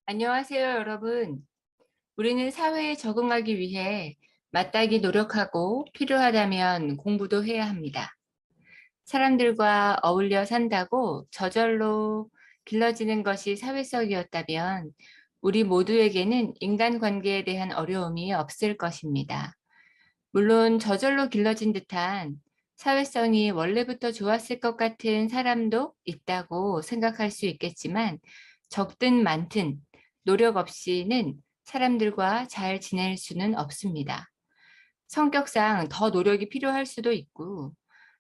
안녕하세요, 여러분. 우리는 사회에 적응하기 위해 마땅히 노력하고 필요하다면 공부도 해야 합니다. 사람들과 어울려 산다고 저절로 길러지는 것이 사회성이었다면 우리 모두에게는 인간관계에 대한 어려움이 없을 것입니다. 물론 저절로 길러진 듯한 사회성이 원래부터 좋았을 것 같은 사람도 있다고 생각할 수 있겠지만 적든 많든 노력 없이는 사람들과 잘 지낼 수는 없습니다. 성격상 더 노력이 필요할 수도 있고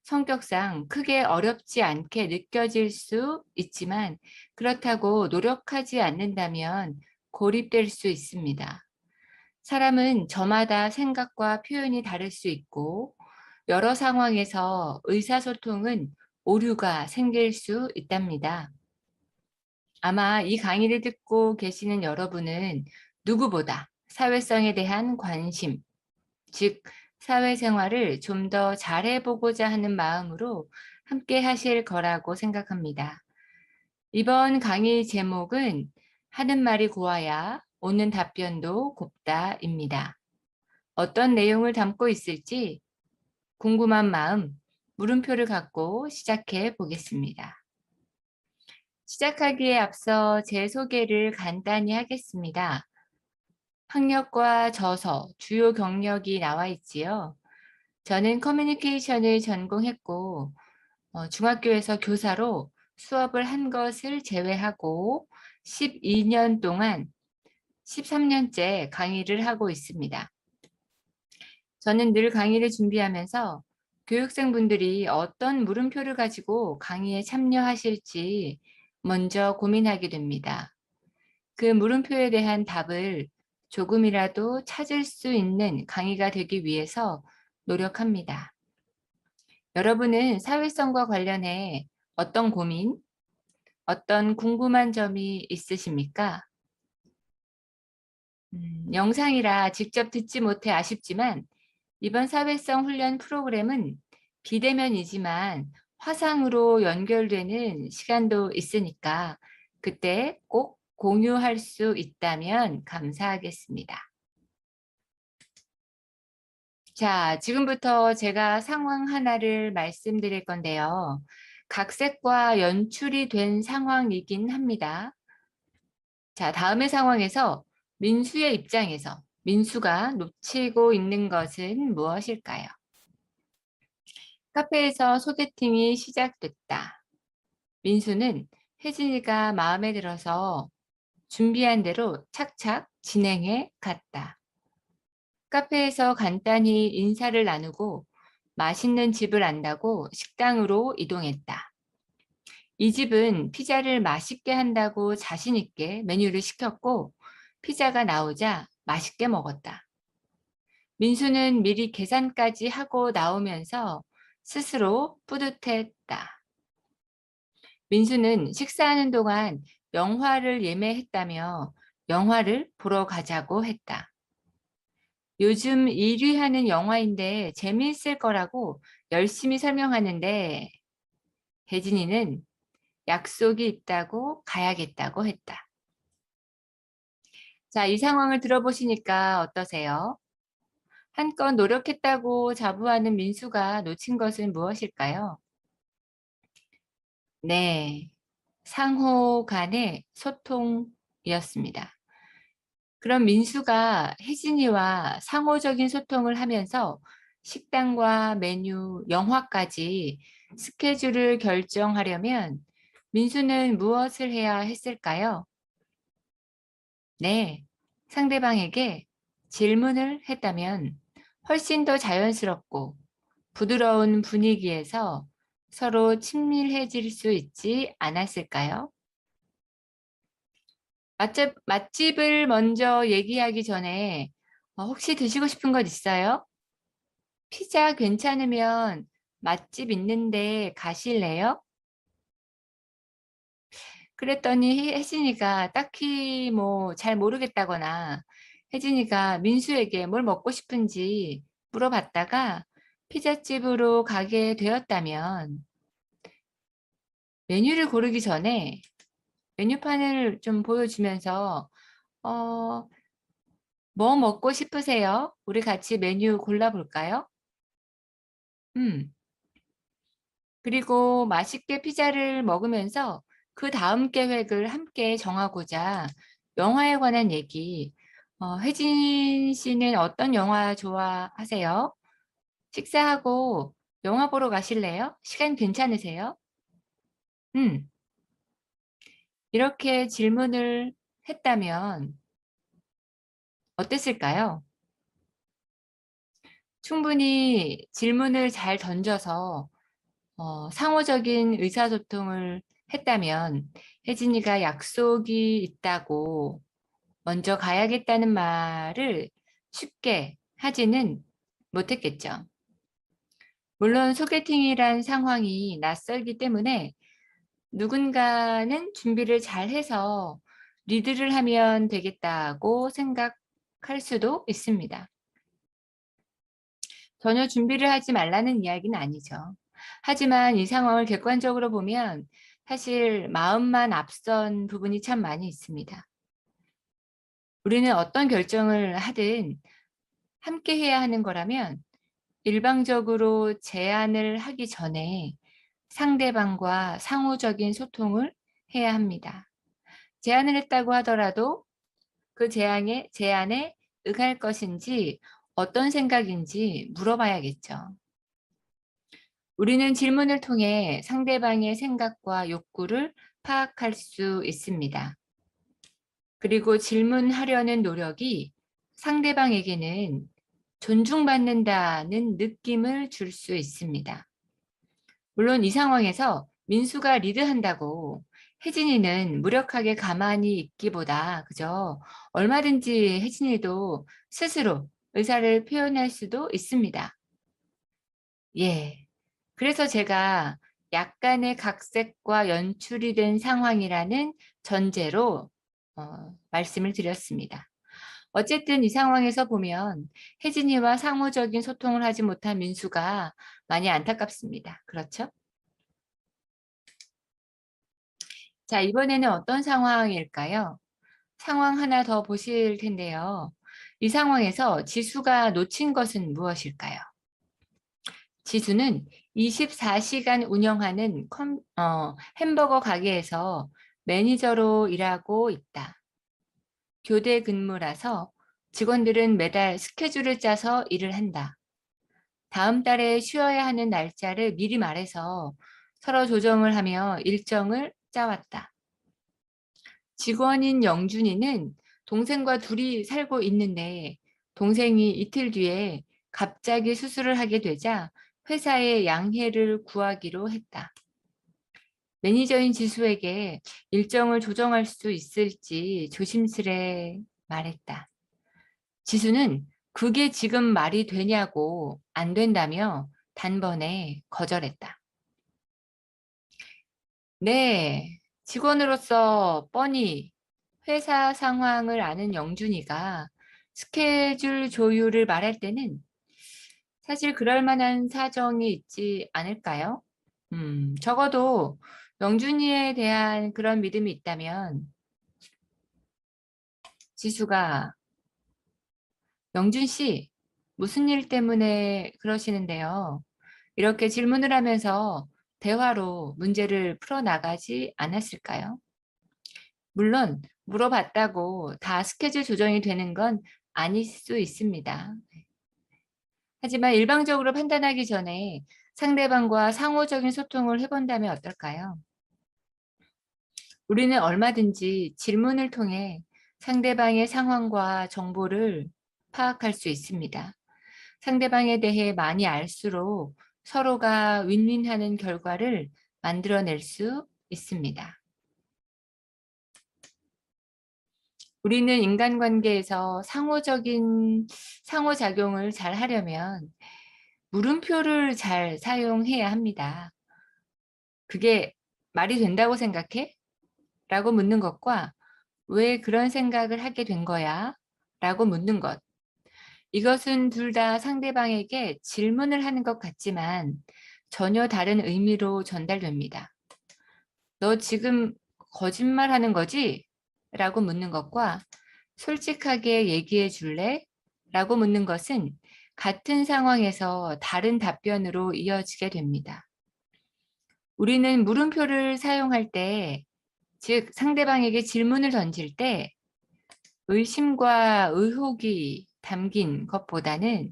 성격상 크게 어렵지 않게 느껴질 수 있지만 그렇다고 노력하지 않는다면 고립될 수 있습니다. 사람은 저마다 생각과 표현이 다를 수 있고 여러 상황에서 의사소통은 오류가 생길 수 있답니다. 아마 이 강의를 듣고 계시는 여러분은 누구보다 사회성에 대한 관심, 즉 사회생활을 좀 더 잘해보고자 하는 마음으로 함께 하실 거라고 생각합니다. 이번 강의 제목은 하는 말이 고와야 오는 답변도 곱다입니다. 어떤 내용을 담고 있을지 궁금한 마음, 물음표를 갖고 시작해 보겠습니다. 시작하기에 앞서 제 소개를 간단히 하겠습니다. 학력과 저서, 주요 경력이 나와 있지요. 저는 커뮤니케이션을 전공했고 중학교에서 교사로 수업을 한 것을 제외하고 12년 동안 13년째 강의를 하고 있습니다. 저는 늘 강의를 준비하면서 교육생분들이 어떤 물음표를 가지고 강의에 참여하실지 먼저 고민하게 됩니다. 그 물음표에 대한 답을 조금이라도 찾을 수 있는 강의가 되기 위해서 노력합니다. 여러분은 사회성과 관련해 어떤 고민, 어떤 궁금한 점이 있으십니까? 영상이라 직접 듣지 못해 아쉽지만 이번 사회성 훈련 프로그램은 비대면이지만 화상으로 연결되는 시간도 있으니까 그때 꼭 공유할 수 있다면 감사하겠습니다. 자, 지금부터 제가 상황 하나를 말씀드릴 건데요. 각색과 연출이 된 상황이긴 합니다. 자, 다음의 상황에서 민수의 입장에서 민수가 놓치고 있는 것은 무엇일까요? 카페에서 소개팅이 시작됐다. 민수는 혜진이가 마음에 들어서 준비한 대로 착착 진행해 갔다. 카페에서 간단히 인사를 나누고 맛있는 집을 안다고 식당으로 이동했다. 이 집은 피자를 맛있게 한다고 자신 있게 메뉴를 시켰고 피자가 나오자 맛있게 먹었다. 민수는 미리 계산까지 하고 나오면서 스스로 뿌듯했다. 민수는 식사하는 동안 영화를 예매했다며 영화를 보러 가자고 했다. 요즘 1위 하는 영화인데 재미있을 거라고 열심히 설명하는데 혜진이는 약속이 있다고 가야겠다고 했다. 자, 이 상황을 들어보시니까 어떠세요? 한껏 노력했다고 자부하는 민수가 놓친 것은 무엇일까요? 네, 상호 간의 소통이었습니다. 그럼 민수가 혜진이와 상호적인 소통을 하면서 식당과 메뉴, 영화까지 스케줄을 결정하려면 민수는 무엇을 해야 했을까요? 네, 상대방에게 질문을 했다면 훨씬 더 자연스럽고 부드러운 분위기에서 서로 친밀해질 수 있지 않았을까요? 맛집을 먼저 얘기하기 전에 혹시 드시고 싶은 것 있어요? 피자 괜찮으면 맛집 있는데 가실래요? 그랬더니 혜진이가 딱히 뭐 잘 모르겠다거나 혜진이가 민수에게 뭘 먹고 싶은지 물어봤다가 피자집으로 가게 되었다면 메뉴를 고르기 전에 메뉴판을 좀 보여주면서 어, 뭐 먹고 싶으세요? 우리 같이 메뉴 골라볼까요? 음, 그리고 맛있게 피자를 먹으면서 그 다음 계획을 함께 정하고자 영화에 관한 얘기. 혜진 씨는 어떤 영화 좋아하세요? 식사하고 영화 보러 가실래요? 시간 괜찮으세요? 음, 이렇게 질문을 했다면 어땠을까요? 충분히 질문을 잘 던져서 상호적인 의사소통을 했다면 혜진이가 약속이 있다고 먼저 가야겠다는 말을 쉽게 하지는 못했겠죠. 물론 소개팅이란 상황이 낯설기 때문에 누군가는 준비를 잘 해서 리드를 하면 되겠다고 생각할 수도 있습니다. 전혀 준비를 하지 말라는 이야기는 아니죠. 하지만 이 상황을 객관적으로 보면 사실 마음만 앞선 부분이 참 많이 있습니다. 우리는 어떤 결정을 하든 함께 해야 하는 거라면 일방적으로 제안을 하기 전에 상대방과 상호적인 소통을 해야 합니다. 제안을 했다고 하더라도 그 제안에 응할 것인지 어떤 생각인지 물어봐야겠죠. 우리는 질문을 통해 상대방의 생각과 욕구를 파악할 수 있습니다. 그리고 질문하려는 노력이 상대방에게는 존중받는다는 느낌을 줄 수 있습니다. 물론 이 상황에서 민수가 리드한다고 혜진이는 무력하게 가만히 있기보다 그저 얼마든지 혜진이도 스스로 의사를 표현할 수도 있습니다. 예. 그래서 제가 약간의 각색과 연출이 된 상황이라는 전제로 말씀을 드렸습니다. 어쨌든 이 상황에서 보면 혜진이와 상호적인 소통을 하지 못한 민수가 많이 안타깝습니다. 그렇죠? 자, 이번에는 어떤 상황일까요? 상황 하나 더 보실 텐데요. 이 상황에서 지수가 놓친 것은 무엇일까요? 지수는 24시간 운영하는 햄버거 가게에서 매니저로 일하고 있다. 교대 근무라서 직원들은 매달 스케줄을 짜서 일을 한다. 다음 달에 쉬어야 하는 날짜를 미리 말해서 서로 조정을 하며 일정을 짜왔다. 직원인 영준이는 동생과 둘이 살고 있는데 동생이 이틀 뒤에 갑자기 수술을 하게 되자 회사에 양해를 구하기로 했다. 매니저인 지수에게 일정을 조정할 수 있을지 조심스레 말했다. 지수는 그게 지금 말이 되냐고 안 된다며 단번에 거절했다. 네, 직원으로서 뻔히 회사 상황을 아는 영준이가 스케줄 조율을 말할 때는 사실 그럴 만한 사정이 있지 않을까요? 적어도 영준이에 대한 그런 믿음이 있다면 지수가 영준 씨, 무슨 일 때문에 그러시는데요? 이렇게 질문을 하면서 대화로 문제를 풀어나가지 않았을까요? 물론 물어봤다고 다 스케줄 조정이 되는 건 아닐 수 있습니다. 하지만 일방적으로 판단하기 전에 상대방과 상호적인 소통을 해본다면 어떨까요? 우리는 얼마든지 질문을 통해 상대방의 상황과 정보를 파악할 수 있습니다. 상대방에 대해 많이 알수록 서로가 윈윈하는 결과를 만들어낼 수 있습니다. 우리는 인간관계에서 상호작용을 잘 하려면 물음표를 잘 사용해야 합니다. 그게 말이 된다고 생각해? 라고 묻는 것과 왜 그런 생각을 하게 된 거야? 라고 묻는 것. 이것은 둘 다 상대방에게 질문을 하는 것 같지만 전혀 다른 의미로 전달됩니다. 너 지금 거짓말 하는 거지? 라고 묻는 것과 솔직하게 얘기해 줄래? 라고 묻는 것은 같은 상황에서 다른 답변으로 이어지게 됩니다. 우리는 물음표를 사용할 때, 즉 상대방에게 질문을 던질 때 의심과 의혹이 담긴 것보다는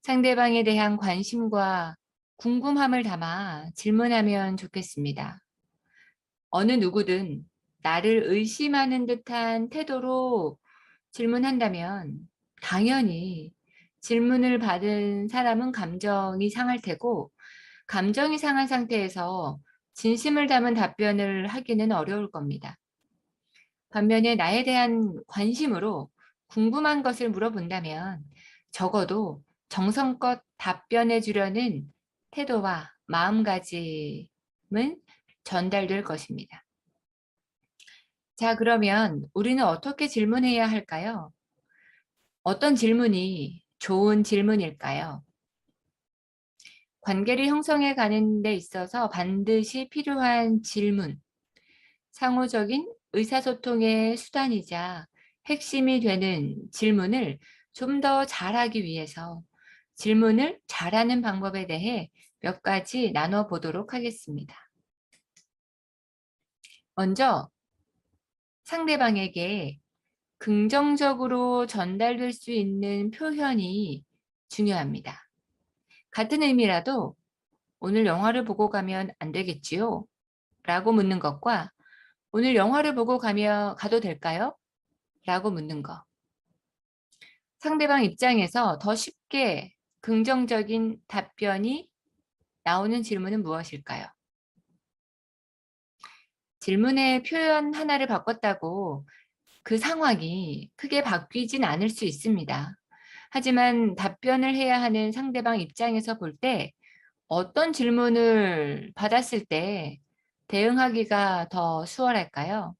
상대방에 대한 관심과 궁금함을 담아 질문하면 좋겠습니다. 어느 누구든 나를 의심하는 듯한 태도로 질문한다면 당연히 질문을 받은 사람은 감정이 상할 테고, 감정이 상한 상태에서 진심을 담은 답변을 하기는 어려울 겁니다. 반면에 나에 대한 관심으로 궁금한 것을 물어본다면 적어도 정성껏 답변해 주려는 태도와 마음가짐은 전달될 것입니다. 자, 그러면 우리는 어떻게 질문해야 할까요? 어떤 질문이 좋은 질문일까요? 관계를 형성해 가는 데 있어서 반드시 필요한 질문, 상호적인 의사소통의 수단이자 핵심이 되는 질문을 좀 더 잘하기 위해서 질문을 잘하는 방법에 대해 몇 가지 나눠보도록 하겠습니다. 먼저 상대방에게 긍정적으로 전달될 수 있는 표현이 중요합니다. 같은 의미라도 오늘 영화를 보고 가면 안 되겠지요? 라고 묻는 것과 오늘 영화를 보고 가도 될까요? 라고 묻는 것. 상대방 입장에서 더 쉽게 긍정적인 답변이 나오는 질문은 무엇일까요? 질문의 표현 하나를 바꿨다고 그 상황이 크게 바뀌진 않을 수 있습니다. 하지만 답변을 해야 하는 상대방 입장에서 볼 때 어떤 질문을 받았을 때 대응하기가 더 수월할까요?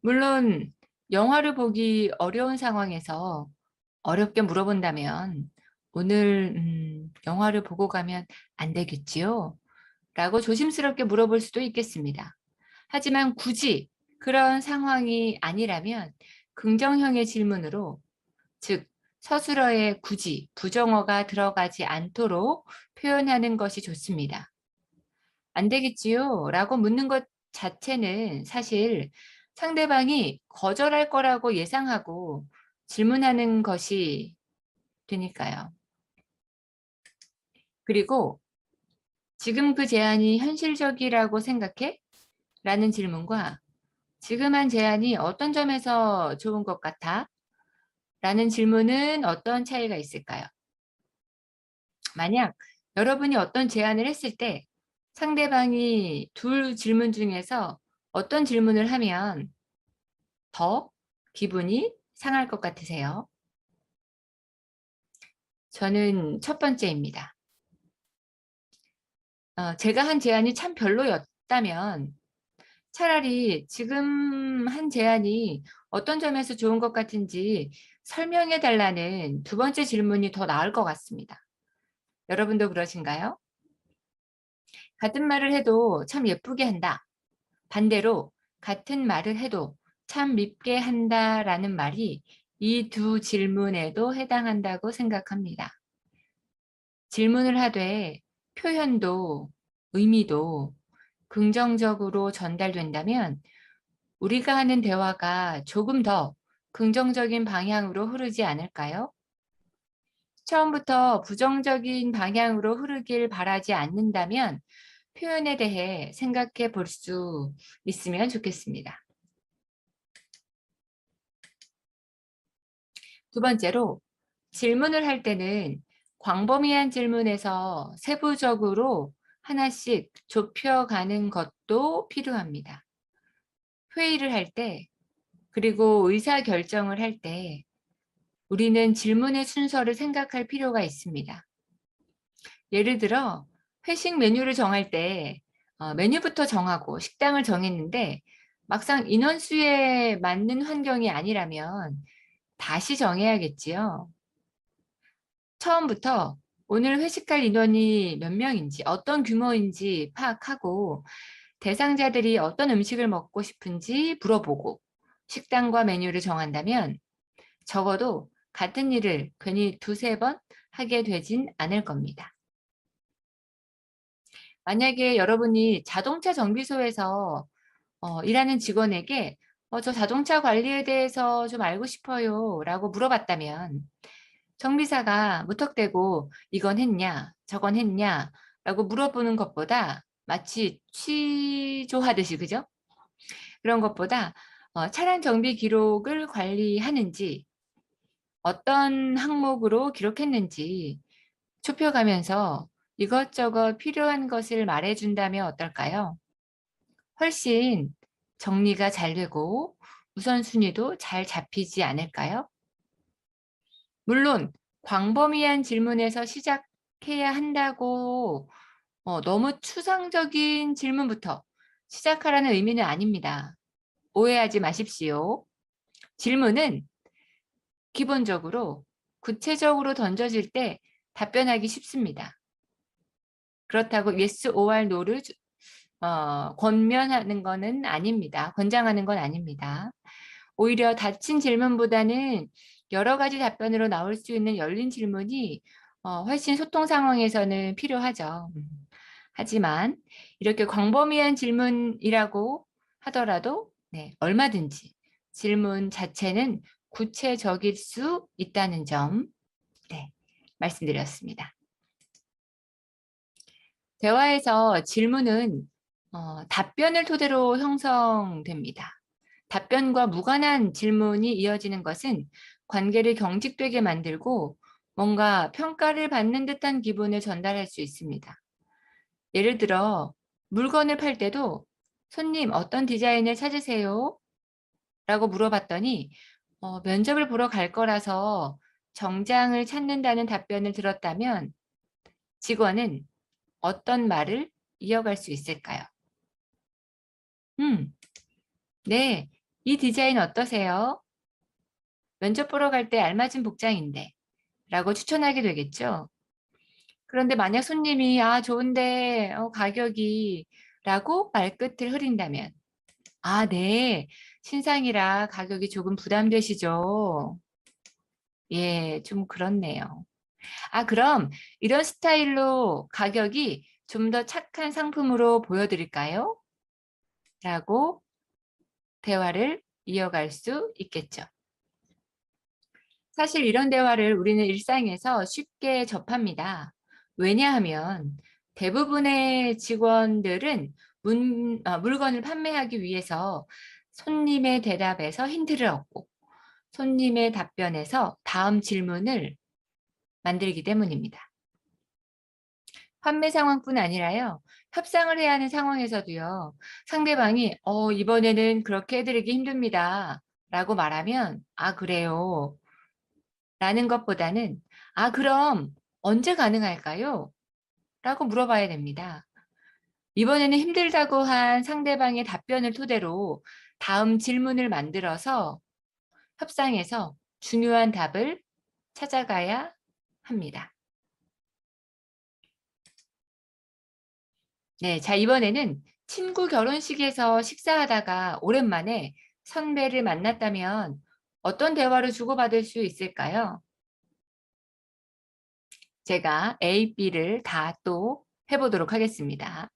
물론 영화를 보기 어려운 상황에서 어렵게 물어본다면 오늘 영화를 보고 가면 안 되겠지요? 라고 조심스럽게 물어볼 수도 있겠습니다. 하지만 굳이 그런 상황이 아니라면 긍정형의 질문으로, 즉 서술어에 굳이 부정어가 들어가지 않도록 표현하는 것이 좋습니다. 안 되겠지요? 라고 묻는 것 자체는 사실 상대방이 거절할 거라고 예상하고 질문하는 것이 되니까요. 그리고 지금 그 제안이 현실적이라고 생각해? 라는 질문과 지금 한 제안이 어떤 점에서 좋은 것 같아? 라는 질문은 어떤 차이가 있을까요? 만약 여러분이 어떤 제안을 했을 때 상대방이 둘 질문 중에서 어떤 질문을 하면 더 기분이 상할 것 같으세요? 저는 첫 번째입니다. 제가 한 제안이 참 별로였다면 차라리 지금 한 제안이 어떤 점에서 좋은 것 같은지 설명해 달라는 두 번째 질문이 더 나을 것 같습니다. 여러분도 그러신가요? 같은 말을 해도 참 예쁘게 한다. 반대로 같은 말을 해도 참 밉게 한다라는 말이 이 두 질문에도 해당한다고 생각합니다. 질문을 하되 표현도 의미도 긍정적으로 전달된다면 우리가 하는 대화가 조금 더 긍정적인 방향으로 흐르지 않을까요? 처음부터 부정적인 방향으로 흐르길 바라지 않는다면 표현에 대해 생각해 볼 수 있으면 좋겠습니다. 두 번째로, 질문을 할 때는 광범위한 질문에서 세부적으로 하나씩 좁혀가는 것도 필요합니다. 회의를 할 때, 그리고 의사결정을 할 때 우리는 질문의 순서를 생각할 필요가 있습니다. 예를 들어 회식 메뉴를 정할 때 메뉴부터 정하고 식당을 정했는데 막상 인원수에 맞는 환경이 아니라면 다시 정해야겠지요. 처음부터 오늘 회식할 인원이 몇 명인지, 어떤 규모인지 파악하고 대상자들이 어떤 음식을 먹고 싶은지 물어보고 식단과 메뉴를 정한다면 적어도 같은 일을 괜히 두세 번 하게 되진 않을 겁니다. 만약에 여러분이 자동차 정비소에서 일하는 직원에게 저 자동차 관리에 대해서 좀 알고 싶어요 라고 물어봤다면 정비사가 무턱대고 이건 했냐 저건 했냐 라고 물어보는 것보다 마치 취조하듯이 그죠? 그런 것보다 차량 정비 기록을 관리하는지 어떤 항목으로 기록했는지 좁혀가면서 이것저것 필요한 것을 말해준다면 어떨까요? 훨씬 정리가 잘 되고 우선순위도 잘 잡히지 않을까요? 물론 광범위한 질문에서 시작해야 한다고 너무 추상적인 질문부터 시작하라는 의미는 아닙니다. 오해하지 마십시오. 질문은 기본적으로 구체적으로 던져질 때 답변하기 쉽습니다. 그렇다고 yes or no를 권면하는 것은 아닙니다. 권장하는 건 아닙니다. 오히려 닫힌 질문보다는 여러 가지 답변으로 나올 수 있는 열린 질문이 훨씬 소통 상황에서는 필요하죠. 하지만 이렇게 광범위한 질문이라고 하더라도 네, 얼마든지 질문 자체는 구체적일 수 있다는 점 네, 말씀드렸습니다. 대화에서 질문은 답변을 토대로 형성됩니다. 답변과 무관한 질문이 이어지는 것은 관계를 경직되게 만들고 뭔가 평가를 받는 듯한 기분을 전달할 수 있습니다. 예를 들어 물건을 팔 때도 손님 어떤 디자인을 찾으세요? 라고 물어봤더니 면접을 보러 갈 거라서 정장을 찾는다는 답변을 들었다면 직원은 어떤 말을 이어갈 수 있을까요? 네, 이 디자인 어떠세요? 면접 보러 갈 때 알맞은 복장인데 라고 추천하게 되겠죠. 그런데 만약 손님이 좋은데 가격이 라고 말끝을 흐린다면 네, 신상이라 가격이 조금 부담되시죠? 예, 좀 그렇네요. 그럼 이런 스타일로 가격이 좀 더 착한 상품으로 보여드릴까요? 라고 대화를 이어갈 수 있겠죠. 사실 이런 대화를 우리는 일상에서 쉽게 접합니다. 왜냐하면 대부분의 직원들은 물건을 판매하기 위해서 손님의 대답에서 힌트를 얻고 손님의 답변에서 다음 질문을 만들기 때문입니다. 판매 상황뿐 아니라요. 협상을 해야 하는 상황에서도요. 상대방이 이번에는 그렇게 해드리기 힘듭니다. 라고 말하면 그래요. 라는 것보다는 그럼 언제 가능할까요? 라고 물어봐야 됩니다. 이번에는 힘들다고 한 상대방의 답변을 토대로 다음 질문을 만들어서 협상에서 중요한 답을 찾아가야 합니다. 네, 자, 이번에는 친구 결혼식에서 식사하다가 오랜만에 선배를 만났다면 어떤 대화를 주고받을 수 있을까요? 제가 A, B를 다 또 해보도록 하겠습니다.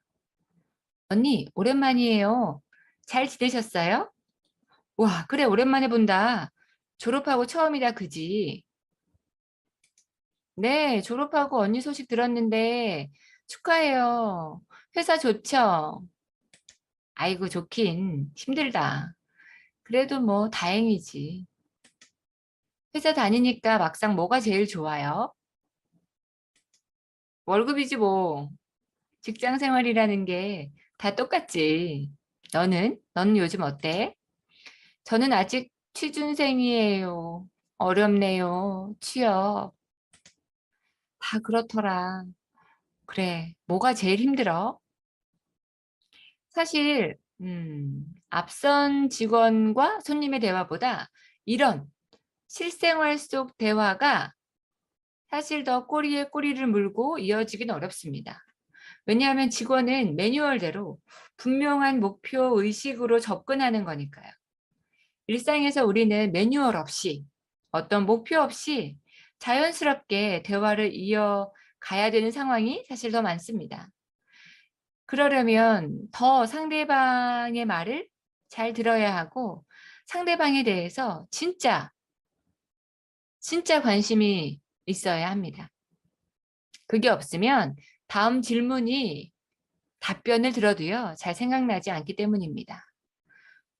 언니, 오랜만이에요. 잘 지내셨어요? 와, 그래, 오랜만에 본다. 졸업하고 처음이다, 그지? 네, 졸업하고 언니 소식 들었는데 축하해요. 회사 좋죠? 아이고, 좋긴 힘들다. 그래도 뭐 다행이지. 회사 다니니까 막상 뭐가 제일 좋아요? 월급이지 뭐. 직장 생활이라는 게 다 똑같지. 너는 요즘 어때? 저는 아직 취준생이에요. 어렵네요. 취업. 다 그렇더라. 그래. 뭐가 제일 힘들어? 사실 앞선 직원과 손님의 대화보다 이런 실생활 속 대화가 사실 더 꼬리에 꼬리를 물고 이어지긴 어렵습니다. 왜냐하면 직원은 매뉴얼대로 분명한 목표 의식으로 접근하는 거니까요. 일상에서 우리는 매뉴얼 없이 어떤 목표 없이 자연스럽게 대화를 이어가야 되는 상황이 사실 더 많습니다. 그러려면 더 상대방의 말을 잘 들어야 하고 상대방에 대해서 진짜 관심이 있어야 합니다. 그게 없으면 다음 질문이 답변을 들어도요, 잘 생각나지 않기 때문입니다.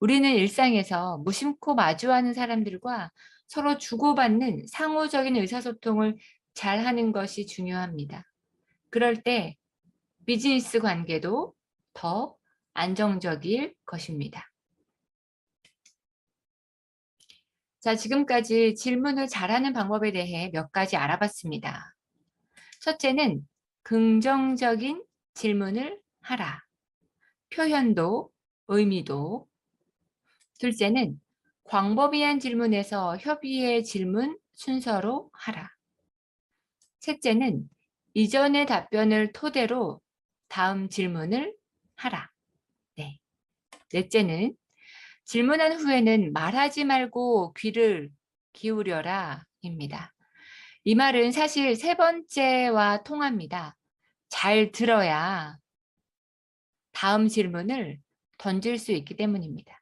우리는 일상에서 무심코 마주하는 사람들과 서로 주고받는 상호적인 의사소통을 잘 하는 것이 중요합니다. 그럴 때 비즈니스 관계도 더 안정적일 것입니다. 자, 지금까지 질문을 잘하는 방법에 대해 몇 가지 알아봤습니다. 첫째는 긍정적인 질문을 하라. 표현도, 의미도. 둘째는 광범위한 질문에서 협의의 질문 순서로 하라. 셋째는 이전의 답변을 토대로 다음 질문을 하라. 네. 넷째는 질문한 후에는 말하지 말고 귀를 기울여라 입니다. 이 말은 사실 세 번째와 통합니다. 잘 들어야 다음 질문을 던질 수 있기 때문입니다.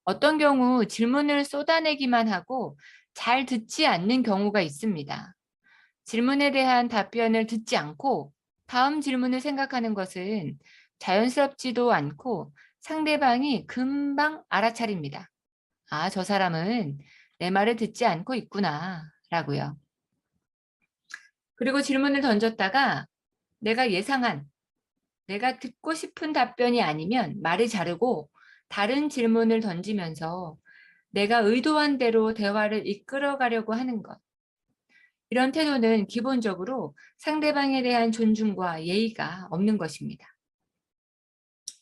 어떤 경우 질문을 쏟아내기만 하고 잘 듣지 않는 경우가 있습니다. 질문에 대한 답변을 듣지 않고 다음 질문을 생각하는 것은 자연스럽지도 않고 상대방이 금방 알아차립니다. 아, 저 사람은 내 말을 듣지 않고 있구나 라고요. 그리고 질문을 던졌다가 내가 예상한, 내가 듣고 싶은 답변이 아니면 말을 자르고 다른 질문을 던지면서 내가 의도한 대로 대화를 이끌어가려고 하는 것. 이런 태도는 기본적으로 상대방에 대한 존중과 예의가 없는 것입니다.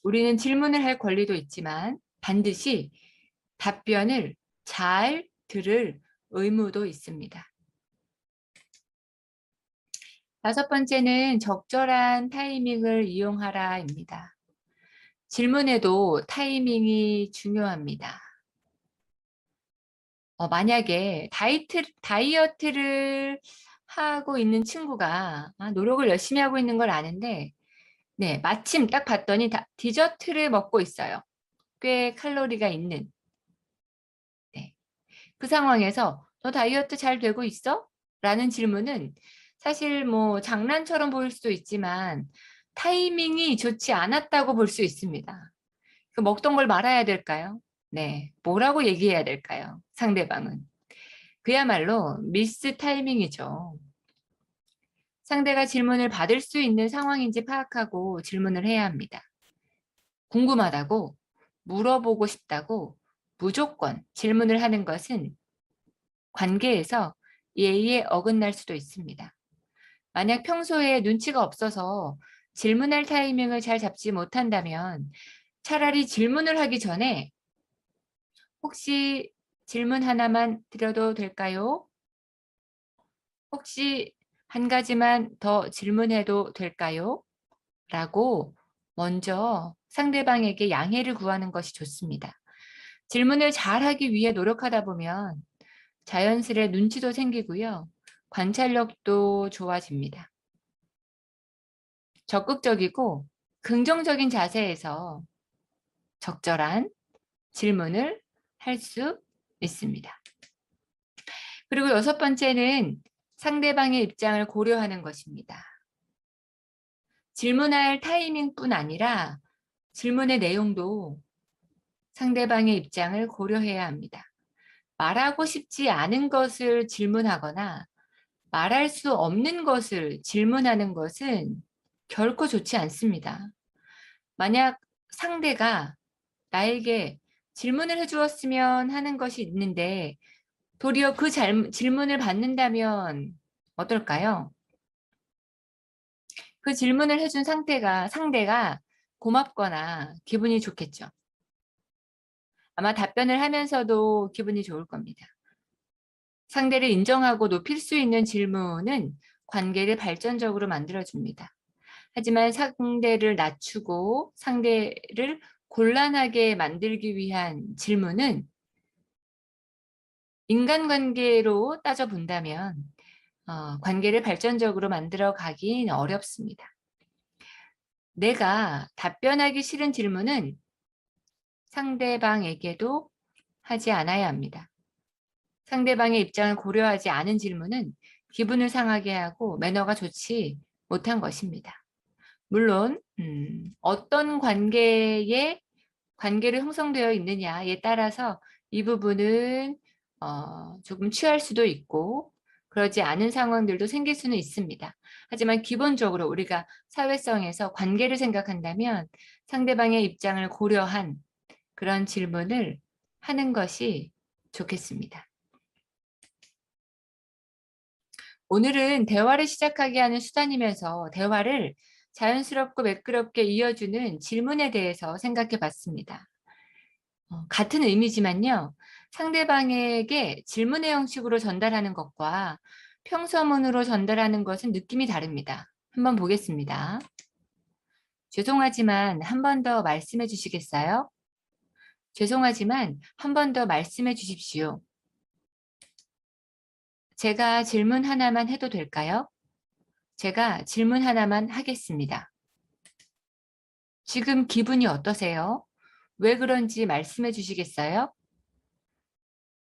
우리는 질문을 할 권리도 있지만 반드시 답변을 잘 들을 의무도 있습니다. 다섯 번째는 적절한 타이밍을 이용하라입니다. 질문에도 타이밍이 중요합니다. 만약에 다이어트를 하고 있는 친구가 노력을 열심히 하고 있는 걸 아는데 네, 마침 딱 봤더니 디저트를 먹고 있어요. 꽤 칼로리가 있는. 네. 그 상황에서 너 다이어트 잘 되고 있어? 라는 질문은 사실 뭐 장난처럼 보일 수도 있지만 타이밍이 좋지 않았다고 볼 수 있습니다. 그 먹던 걸 말아야 될까요? 네. 뭐라고 얘기해야 될까요? 상대방은. 그야말로 미스 타이밍이죠. 상대가 질문을 받을 수 있는 상황인지 파악하고 질문을 해야 합니다. 궁금하다고, 물어보고 싶다고 무조건 질문을 하는 것은 관계에서 예의에 어긋날 수도 있습니다. 만약 평소에 눈치가 없어서 질문할 타이밍을 잘 잡지 못한다면 차라리 질문을 하기 전에 혹시 질문 하나만 드려도 될까요? 혹시 한 가지만 더 질문해도 될까요? 라고 먼저 상대방에게 양해를 구하는 것이 좋습니다. 질문을 잘하기 위해 노력하다 보면 자연스레 눈치도 생기고요. 관찰력도 좋아집니다. 적극적이고 긍정적인 자세에서 적절한 질문을 할 수 있습니다. 그리고 여섯 번째는 상대방의 입장을 고려하는 것입니다. 질문할 타이밍뿐 아니라 질문의 내용도 상대방의 입장을 고려해야 합니다. 말하고 싶지 않은 것을 질문하거나 말할 수 없는 것을 질문하는 것은 결코 좋지 않습니다. 만약 상대가 나에게 질문을 해주었으면 하는 것이 있는데 도리어 그 질문을 받는다면 어떨까요? 그 질문을 해준 상대가 고맙거나 기분이 좋겠죠. 아마 답변을 하면서도 기분이 좋을 겁니다. 상대를 인정하고 높일 수 있는 질문은 관계를 발전적으로 만들어줍니다. 하지만 상대를 낮추고 상대를 곤란하게 만들기 위한 질문은 인간관계로 따져본다면 관계를 발전적으로 만들어 가긴 어렵습니다. 내가 답변하기 싫은 질문은 상대방에게도 하지 않아야 합니다. 상대방의 입장을 고려하지 않은 질문은 기분을 상하게 하고 매너가 좋지 못한 것입니다. 물론 어떤 관계를 형성되어 있느냐에 따라서 이 부분은 조금 취할 수도 있고 그러지 않은 상황들도 생길 수는 있습니다. 하지만 기본적으로 우리가 사회성에서 관계를 생각한다면 상대방의 입장을 고려한 그런 질문을 하는 것이 좋겠습니다. 오늘은 대화를 시작하게 하는 수단이면서 대화를 자연스럽고 매끄럽게 이어주는 질문에 대해서 생각해 봤습니다. 같은 의미지만요. 상대방에게 질문의 형식으로 전달하는 것과 평서문으로 전달하는 것은 느낌이 다릅니다. 한번 보겠습니다. 죄송하지만 한 번 더 말씀해 주시겠어요? 죄송하지만 한 번 더 말씀해 주십시오. 제가 질문 하나만 해도 될까요? 제가 질문 하나만 하겠습니다. 지금 기분이 어떠세요? 왜 그런지 말씀해 주시겠어요?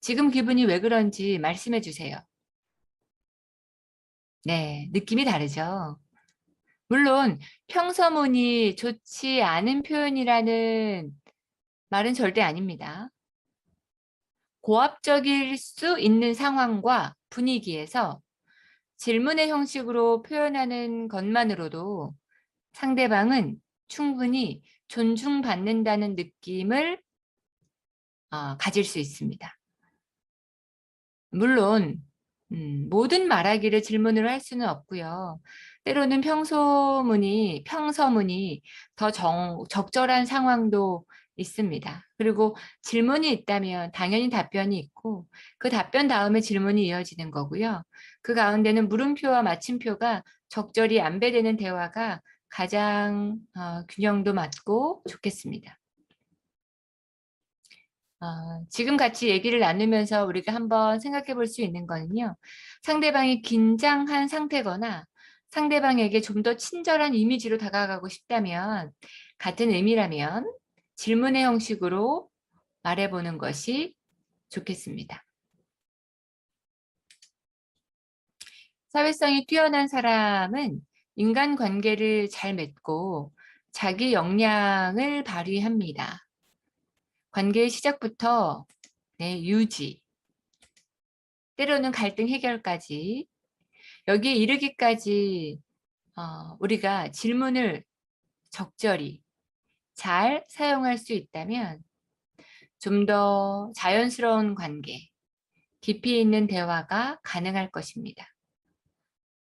지금 기분이 왜 그런지 말씀해 주세요. 네, 느낌이 다르죠? 물론 평서문이 좋지 않은 표현이라는 말은 절대 아닙니다. 고압적일 수 있는 상황과 분위기에서 질문의 형식으로 표현하는 것만으로도 상대방은 충분히 존중받는다는 느낌을 가질 수 있습니다. 물론 모든 말하기를 질문으로 할 수는 없고요. 때로는 평서문이 더 적절한 상황도 있습니다. 그리고 질문이 있다면 당연히 답변이 있고 그 답변 다음에 질문이 이어지는 거고요. 그 가운데는 물음표와 마침표가 적절히 안배되는 대화가 가장 균형도 맞고 좋겠습니다. 지금 같이 얘기를 나누면서 우리가 한번 생각해 볼 수 있는 거는요. 상대방이 긴장한 상태거나 상대방에게 좀 더 친절한 이미지로 다가가고 싶다면 같은 의미라면 질문의 형식으로 말해보는 것이 좋겠습니다. 사회성이 뛰어난 사람은 인간관계를 잘 맺고 자기 역량을 발휘합니다. 관계의 시작부터 유지, 때로는 갈등 해결까지 여기에 이르기까지 우리가 질문을 적절히 잘 사용할 수 있다면 좀 더 자연스러운 관계, 깊이 있는 대화가 가능할 것입니다.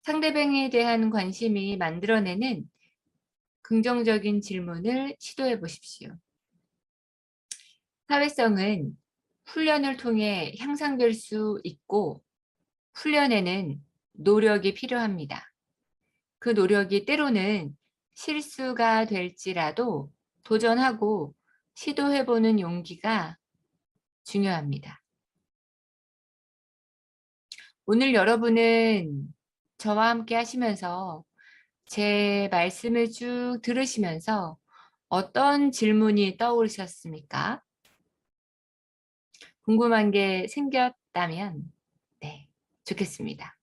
상대방에 대한 관심이 만들어내는 긍정적인 질문을 시도해 보십시오. 사회성은 훈련을 통해 향상될 수 있고 훈련에는 노력이 필요합니다. 그 노력이 때로는 실수가 될지라도 도전하고 시도해보는 용기가 중요합니다. 오늘 여러분은 저와 함께 하시면서 제 말씀을 쭉 들으시면서 어떤 질문이 떠오르셨습니까? 궁금한 게 생겼다면 좋겠습니다.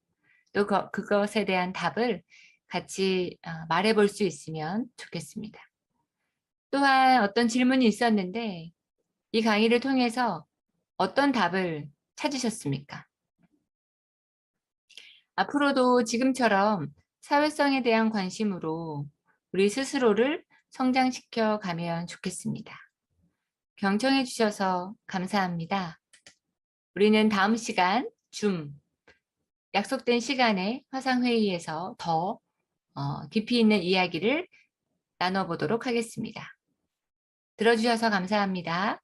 또 그것에 대한 답을 같이 말해볼 수 있으면 좋겠습니다. 또한 어떤 질문이 있었는데 이 강의를 통해서 어떤 답을 찾으셨습니까? 앞으로도 지금처럼 사회성에 대한 관심으로 우리 스스로를 성장시켜 가면 좋겠습니다. 경청해 주셔서 감사합니다. 우리는 다음 시간 약속된 시간에 화상회의에서 더 깊이 있는 이야기를 나눠보도록 하겠습니다. 들어주셔서 감사합니다.